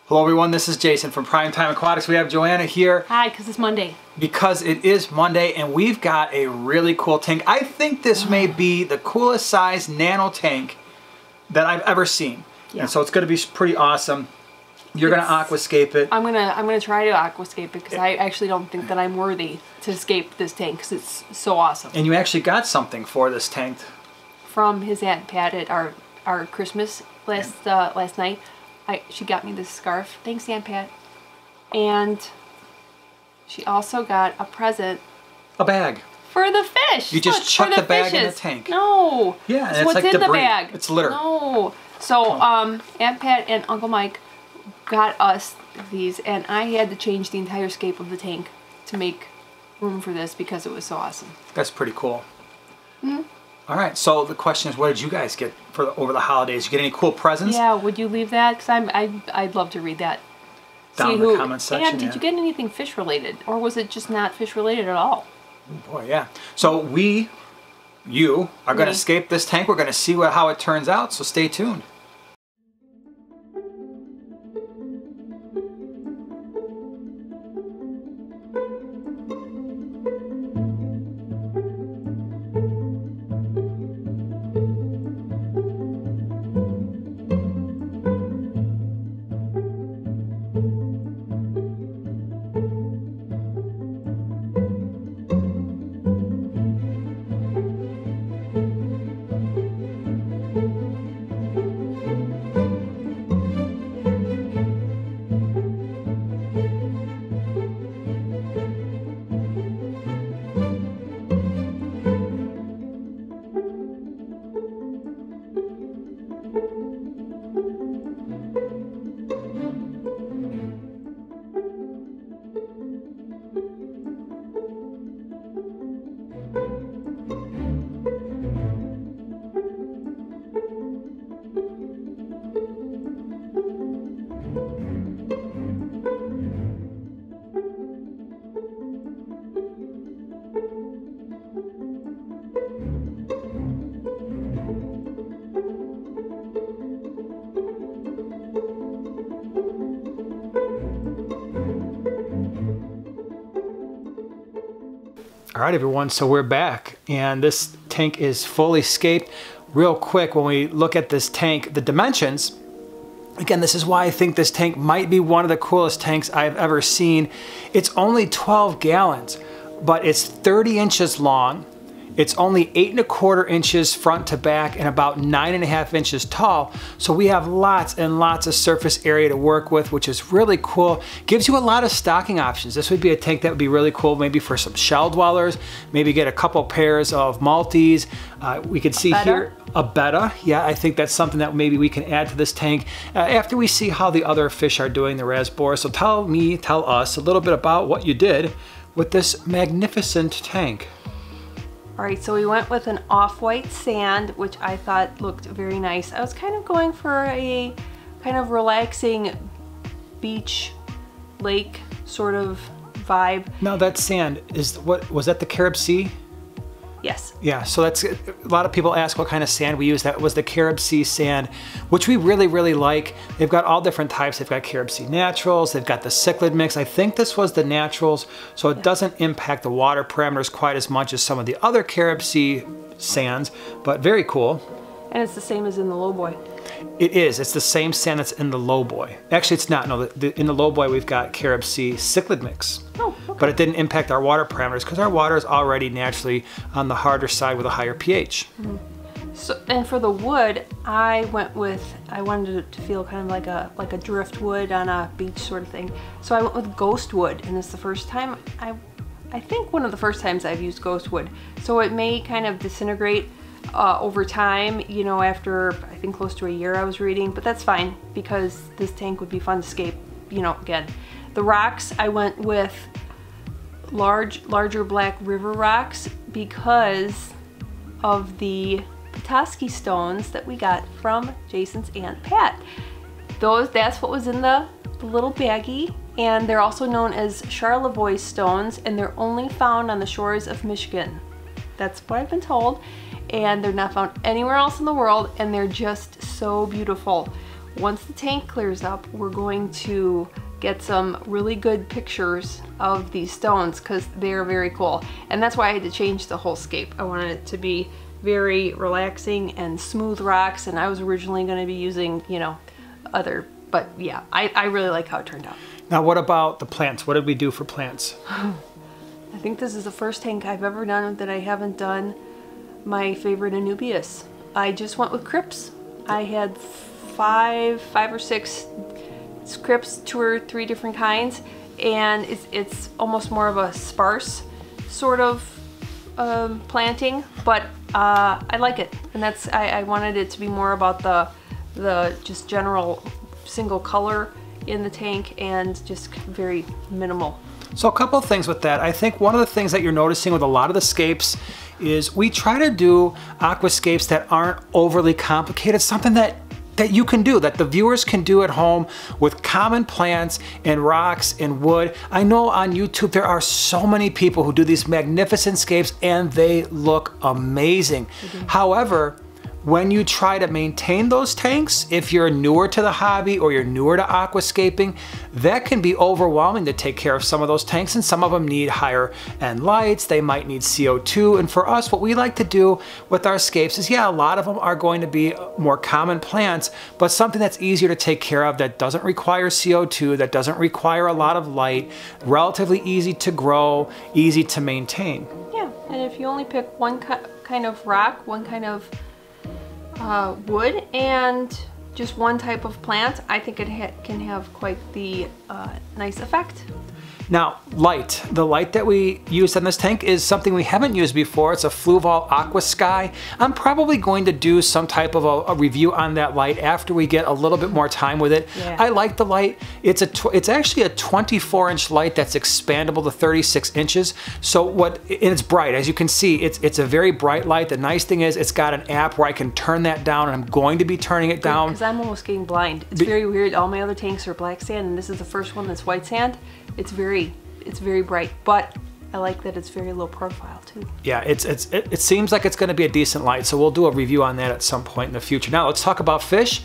Hello everyone, this is Jason from Primetime Aquatics. We have Joanna here. Hi, because it's Monday. Because it is Monday and we've got a really cool tank. I think this may be the coolest size nano tank that I've ever seen. Yeah. And so it's going to be pretty awesome. You're going to aquascape it. I'm gonna try to aquascape it because I actually don't think that I'm worthy to escape this tank because it's so awesome. And you actually got something for this tank. From his Aunt Pat at our Christmas last night. She got me this scarf. Thanks, Aunt Pat. And she also got a present. A bag. For the fish. You just chuck the bag in the tank. No. Yeah, and so it's what's like in debris. The bag? It's litter. No. So Aunt Pat and Uncle Mike got us these, and I had to change the entire scape of the tank to make room for this because it was so awesome. That's pretty cool. Mm-hmm. All right, so the question is, what did you guys get for over the holidays? You get any cool presents? Yeah, would you leave that? Because I'd love to read that. Down in the comment section. And did you get anything fish related, or was it just not fish related at all? Oh boy, yeah. So you are going to escape this tank. We're going to see how it turns out. So stay tuned. All right, everyone, so we're back, and this tank is fully scaped. Real quick, when we look at this tank, the dimensions, again, this is why I think this tank might be one of the coolest tanks I've ever seen. It's only 12 gallons, but it's 30 inches long. It's only 8 1/4 inches front to back and about 9 1/2 inches tall. So we have lots and lots of surface area to work with, which is really cool. Gives you a lot of stocking options. This would be a tank that would be really cool maybe for some shell dwellers, maybe get a couple pairs of multis. We could see here a betta. Yeah, I think that's something that maybe we can add to this tank after we see how the other fish are doing, the Rasbora. So tell us a little bit about what you did with this magnificent tank. All right, so we went with an off-white sand, which I thought looked very nice. I was kind of going for a kind of relaxing beach, lake sort of vibe. Now that sand, was that the Carib Sea? Yes. Yeah, so that's, a lot of people ask what kind of sand we use. That was the Carib Sea Sand, which we really, really like. They've got all different types. They've got Carib Sea Naturals, they've got the cichlid mix. I think this was the Naturals, so it doesn't impact the water parameters quite as much as some of the other Carib Sea sands, but very cool. And it's the same as in the Lowboy. It is. It's the same sand that's in the Lowboy. Actually, it's not. No, in the Lowboy, we've got Carib Sea Cichlid Mix. Oh, okay. But it didn't impact our water parameters because our water is already naturally on the harder side with a higher pH. Mm-hmm. So, and for the wood, I wanted it to feel kind of like a driftwood on a beach sort of thing. So I went with ghost wood, and it's the first time I think one of the first times I've used ghost wood. So it may kind of disintegrate over time, you know, after I think close to a year I was reading, but that's fine because this tank would be fun to scape, you know, again. The rocks, I went with larger black river rocks because of the Petoskey stones that we got from Jason's Aunt Pat. That's what was in the little baggie, and they're also known as Charlevoix stones, and they're only found on the shores of Michigan. That's what I've been told, and they're not found anywhere else in the world, and they're just so beautiful. once the tank clears up, we're going to get some really good pictures of these stones because they're very cool. And that's why I had to change the whole scape. I wanted it to be very relaxing and smooth rocks, and I was originally going to be using, you know, other, but yeah, I really like how it turned out. Now what about the plants? What did we do for plants? I think this is the first tank I've ever done that I haven't done my favorite Anubias. I just went with crypts. I had five or six crypts, 2 or 3 different kinds, and it's almost more of a sparse sort of planting, but I like it, and that's I wanted it to be more about the just general single color in the tank and just very minimal. So a couple of things with that. I think one of the things that you're noticing with a lot of the scapes is we try to do aquascapes that aren't overly complicated, something that you can do, that the viewers can do at home with common plants and rocks and wood. I know on YouTube there are so many people who do these magnificent scapes and they look amazing. However, when you try to maintain those tanks, if you're newer to the hobby or you're newer to aquascaping, that can be overwhelming to take care of some of those tanks, and some of them need higher end lights, they might need CO2, and for us, what we like to do with our scapes is, yeah, a lot of them are going to be more common plants, but something that's easier to take care of, that doesn't require CO2, that doesn't require a lot of light, relatively easy to grow, easy to maintain. Yeah, and if you only pick one kind of rock, one kind of wood, and just one type of plant, I think it can have quite the nice effect. Now, light. The light that we used on this tank is something we haven't used before. It's a Fluval Aqua Sky. I'm probably going to do some type of a review on that light after we get a little bit more time with it. Yeah. I like the light. It's actually a 24-inch light that's expandable to 36 inches. So and it's bright. As you can see, it's a very bright light. The nice thing is it's got an app where I can turn that down, and I'm going to be turning it down. Because I'm almost getting blind. It's very weird. All my other tanks are black sand, and this is the first one that's white sand. It's very bright, but I like that it's very low profile too. Yeah, it seems like it's going to be a decent light, so we'll do a review on that at some point in the future. Now let's talk about fish,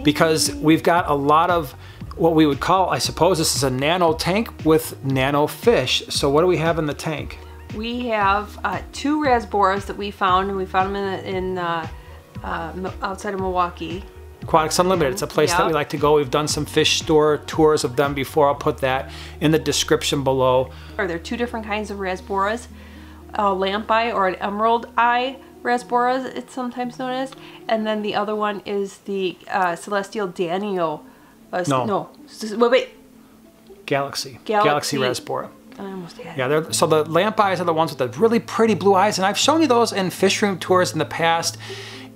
because we've got a lot of what we would call, I suppose this is a nano tank with nano fish. So what do we have in the tank? We have 2 Rasboras that we found, and we found them in outside of Milwaukee. Aquatics Unlimited, it's a place that we like to go. We've done some fish store tours of them before. I'll put that in the description below. There are 2 different kinds of Rasboras, lamp eye or an emerald eye Rasbora, it's sometimes known as, and then the other one is the celestial Danio. Wait. Galaxy Rasbora. I almost had it. So the lamp eyes are the ones with the really pretty blue eyes, and I've shown you those in fish room tours in the past.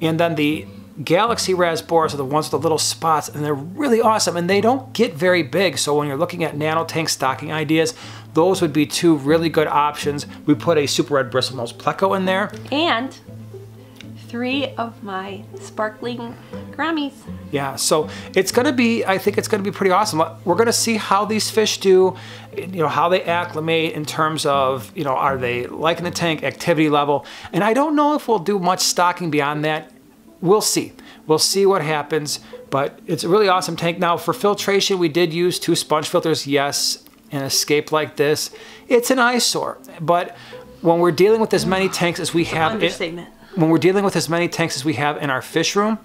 And then the Galaxy Rasboras are the ones with the little spots, and they're really awesome, and they don't get very big. So when you're looking at nano tank stocking ideas, those would be 2 really good options. We put a super red bristlenose pleco in there. And 3 of my sparkling Grammys. Yeah, so it's gonna be, I think it's gonna be pretty awesome. We're gonna see how these fish do, how they acclimate in terms of, are they liking the tank, activity level. And I don't know if we'll do much stocking beyond that. We'll see. We'll see what happens, but it's a really awesome tank. Now for filtration, we did use 2 sponge filters, yes, in a scape like this. It's an eyesore, but when we're dealing with as many tanks as we have, when we're dealing with as many tanks as we have in our fish room,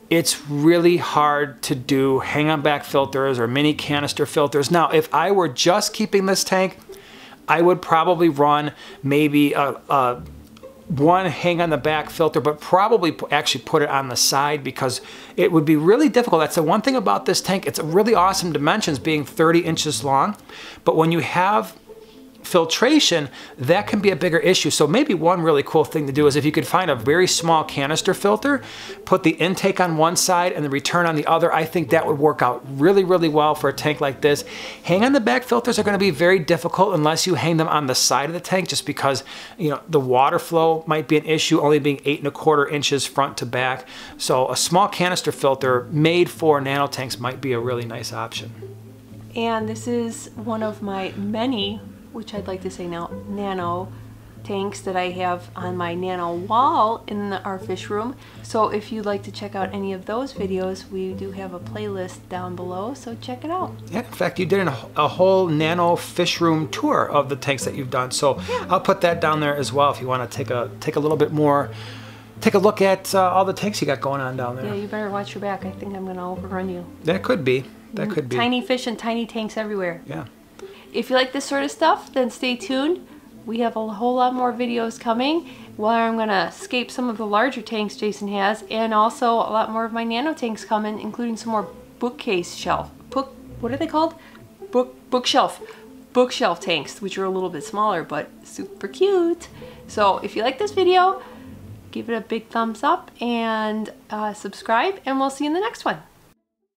it's really hard to do hang-on back filters or mini canister filters. Now, if I were just keeping this tank, I would probably run maybe one hang on the back filter, but probably actually put it on the side, because it would be really difficult. That's the one thing about this tank. It's a really awesome dimensions, being 30 inches long, but when you have filtration, that can be a bigger issue. So maybe one really cool thing to do is if you could find a very small canister filter, put the intake on one side and the return on the other. I think that would work out really, really well for a tank like this. Hang on the back filters are going to be very difficult unless you hang them on the side of the tank, just because the water flow might be an issue, only being 8 1/4 inches front to back. So a small canister filter made for nano tanks might be a really nice option. And this is one of my many, which I'd like to say now, nano tanks that I have on my Nano wall in our fish room. So if you'd like to check out any of those videos, we do have a playlist down below, so check it out. Yeah, in fact, you did a whole Nano fish room tour of the tanks that you've done. So yeah. I'll put that down there as well if you want to take a little bit more, take a look at all the tanks you got going on down there. Yeah, you better watch your back. I think I'm going to overrun you. That could be. That could be. Tiny fish and tiny tanks everywhere. Yeah. If you like this sort of stuff, then stay tuned. We have a whole lot more videos coming where I'm going to scape some of the larger tanks Jason has, and also a lot more of my Nano tanks coming, including some more what are they called? Bookshelf tanks, which are a little bit smaller but super cute. So if you like this video, give it a big thumbs up and subscribe, and we'll see you in the next one.